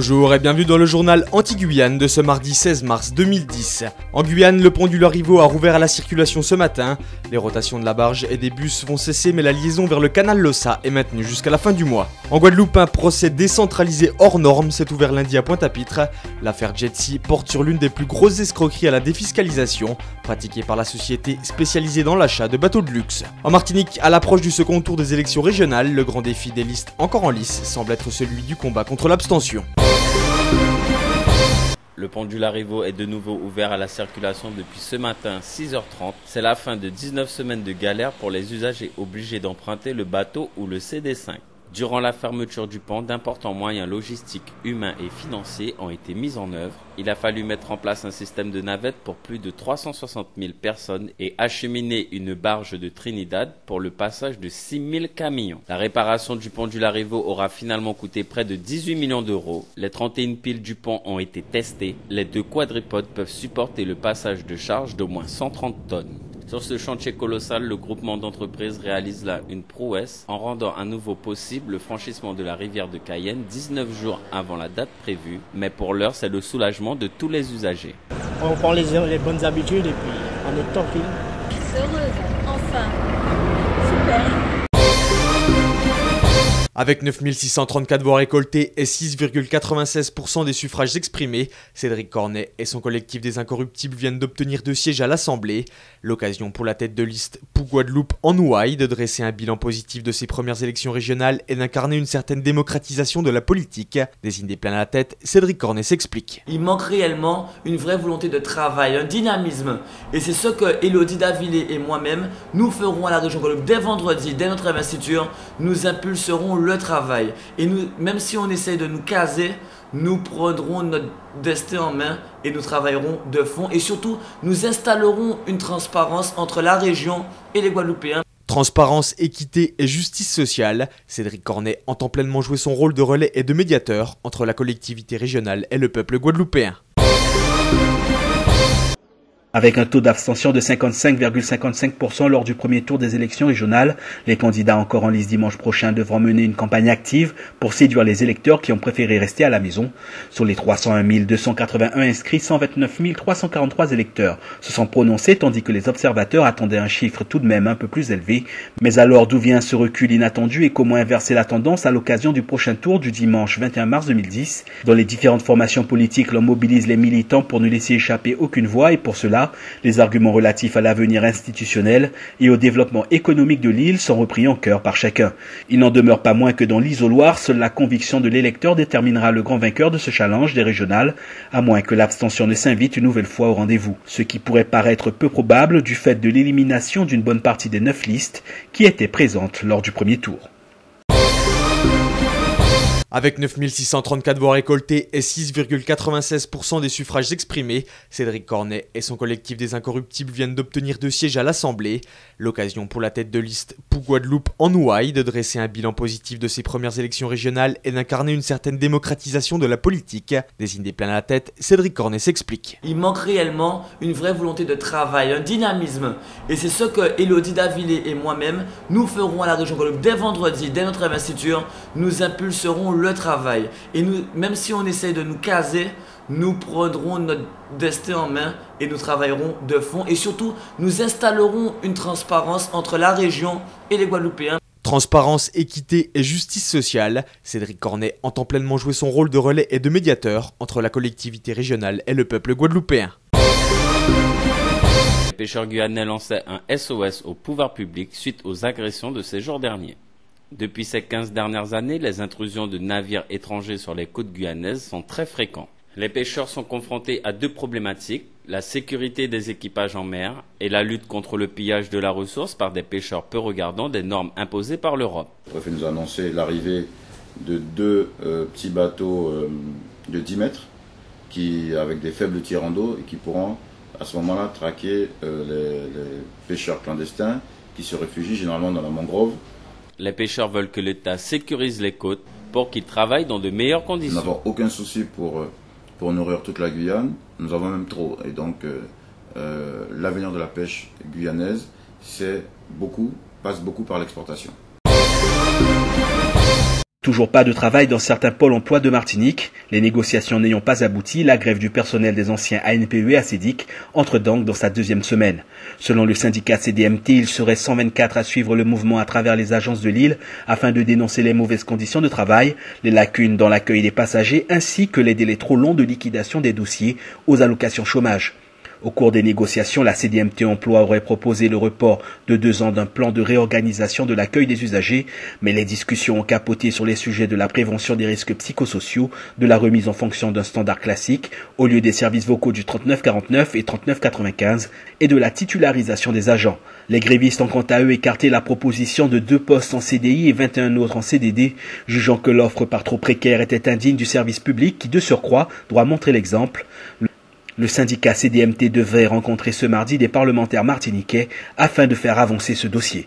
Bonjour et bienvenue dans le journal Anti-Guyane de ce mardi 16 mars 2010. En Guyane, le pont du Larivot a rouvert à la circulation ce matin. Les rotations de la barge et des bus vont cesser, mais la liaison vers le canal Lossa est maintenue jusqu'à la fin du mois. En Guadeloupe, un procès décentralisé hors norme s'est ouvert lundi à Pointe-à-Pitre. L'affaire Jetsi porte sur l'une des plus grosses escroqueries à la défiscalisation, pratiquée par la société spécialisée dans l'achat de bateaux de luxe. En Martinique, à l'approche du second tour des élections régionales, le grand défi des listes encore en lice semble être celui du combat contre l'abstention. Le pont du Larivot est de nouveau ouvert à la circulation depuis ce matin 6h30. C'est la fin de 19 semaines de galère pour les usagers obligés d'emprunter le bateau ou le CD5. Durant la fermeture du pont, d'importants moyens logistiques, humains et financiers ont été mis en œuvre. Il a fallu mettre en place un système de navettes pour plus de 360 000 personnes et acheminer une barge de Trinidad pour le passage de 6 000 camions. La réparation du pont du Larivot aura finalement coûté près de 18 millions d'euros. Les 31 piles du pont ont été testées. Les deux quadripodes peuvent supporter le passage de charge d'au moins 130 tonnes. Sur ce chantier colossal, le groupement d'entreprises réalise là une prouesse en rendant à nouveau possible le franchissement de la rivière de Cayenne 19 jours avant la date prévue. Mais pour l'heure, c'est le soulagement de tous les usagers. On prend les bonnes habitudes et puis on est tranquille. Heureuse, enfin. Super. Avec 9634 voix récoltées et 6,96% des suffrages exprimés, Cédric Cornet et son collectif des Incorruptibles viennent d'obtenir 2 sièges à l'Assemblée. L'occasion pour la tête de liste pour Guadeloupe en Ouaille de dresser un bilan positif de ses premières élections régionales et d'incarner une certaine démocratisation de la politique. Désigné plein à la tête, Cédric Cornet s'explique. Il manque réellement une vraie volonté de travail, un dynamisme. Et c'est ce que Élodie Davillé et moi-même, nous ferons à la région Guadeloupe dès vendredi, dès notre investiture. Nous impulserons le travail. Et nous, même si on essaye de nous caser, nous prendrons notre destin en main et nous travaillerons de fond. Et surtout, nous installerons une transparence entre la région et les Guadeloupéens. Transparence, équité et justice sociale, Cédric Cornet entend pleinement jouer son rôle de relais et de médiateur entre la collectivité régionale et le peuple guadeloupéen. Avec un taux d'abstention de 55,55% lors du premier tour des élections régionales, les candidats encore en lice dimanche prochain devront mener une campagne active pour séduire les électeurs qui ont préféré rester à la maison. Sur les 301 281 inscrits, 129 343 électeurs se sont prononcés, tandis que les observateurs attendaient un chiffre tout de même un peu plus élevé. Mais alors d'où vient ce recul inattendu et comment inverser la tendance à l'occasion du prochain tour du dimanche 21 mars 2010 ? Dans les différentes formations politiques, l'on mobilise les militants pour ne laisser échapper aucune voix et pour cela, les arguments relatifs à l'avenir institutionnel et au développement économique de l'île sont repris en chœur par chacun. Il n'en demeure pas moins que dans l'isoloir, seule la conviction de l'électeur déterminera le grand vainqueur de ce challenge des régionales, à moins que l'abstention ne s'invite une nouvelle fois au rendez-vous. Ce qui pourrait paraître peu probable du fait de l'élimination d'une bonne partie des 9 listes qui étaient présentes lors du premier tour. Avec 9634 voix récoltées et 6,96% des suffrages exprimés, Cédric Cornet et son collectif des Incorruptibles viennent d'obtenir 2 sièges à l'Assemblée. L'occasion pour la tête de liste pour Guadeloupe en Ouaille de dresser un bilan positif de ses premières élections régionales et d'incarner une certaine démocratisation de la politique. Désigné plein à la tête, Cédric Cornet s'explique. Il manque réellement une vraie volonté de travail, un dynamisme. Et c'est ce que Élodie Davillé et moi-même, nous ferons à la région Guadeloupe dès vendredi, dès notre investiture. Nous impulserons le travail. Et nous, même si on essaye de nous caser, nous prendrons notre destin en main et nous travaillerons de fond. Et surtout, nous installerons une transparence entre la région et les Guadeloupéens. Transparence, équité et justice sociale, Cédric Cornet entend pleinement jouer son rôle de relais et de médiateur entre la collectivité régionale et le peuple guadeloupéen. Les pêcheurs guyanais lançaient un SOS au pouvoir public suite aux agressions de ces jours derniers. Depuis ces 15 dernières années, les intrusions de navires étrangers sur les côtes guyanaises sont très fréquentes. Les pêcheurs sont confrontés à 2 problématiques, la sécurité des équipages en mer et la lutte contre le pillage de la ressource par des pêcheurs peu regardants des normes imposées par l'Europe. Le préfet nous a annoncé l'arrivée de 2 petits bateaux de 10 mètres avec des faibles tirants d'eau et qui pourront à ce moment-là traquer les pêcheurs clandestins qui se réfugient généralement dans la mangrove. Les pêcheurs veulent que l'État sécurise les côtes pour qu'ils travaillent dans de meilleures conditions. Nous n'avons aucun souci pour nourrir toute la Guyane, nous avons même trop. Et donc l'avenir de la pêche guyanaise passe beaucoup par l'exportation. Toujours pas de travail dans certains pôles emploi de Martinique. Les négociations n'ayant pas abouti, la grève du personnel des anciens ANPE et ACEDIC entre donc dans sa deuxième semaine. Selon le syndicat CDMT, il serait 124 à suivre le mouvement à travers les agences de l'île afin de dénoncer les mauvaises conditions de travail, les lacunes dans l'accueil des passagers ainsi que les délais trop longs de liquidation des dossiers aux allocations chômage. Au cours des négociations, la CDMT Emploi aurait proposé le report de 2 ans d'un plan de réorganisation de l'accueil des usagers, mais les discussions ont capoté sur les sujets de la prévention des risques psychosociaux, de la remise en fonction d'un standard classique, au lieu des services vocaux du 3949 et 3995, et de la titularisation des agents. Les grévistes ont quant à eux écarté la proposition de 2 postes en CDI et 21 autres en CDD, jugeant que l'offre par trop précaire était indigne du service public qui, de surcroît, doit montrer l'exemple. Le syndicat CDMT devrait rencontrer ce mardi des parlementaires martiniquais afin de faire avancer ce dossier.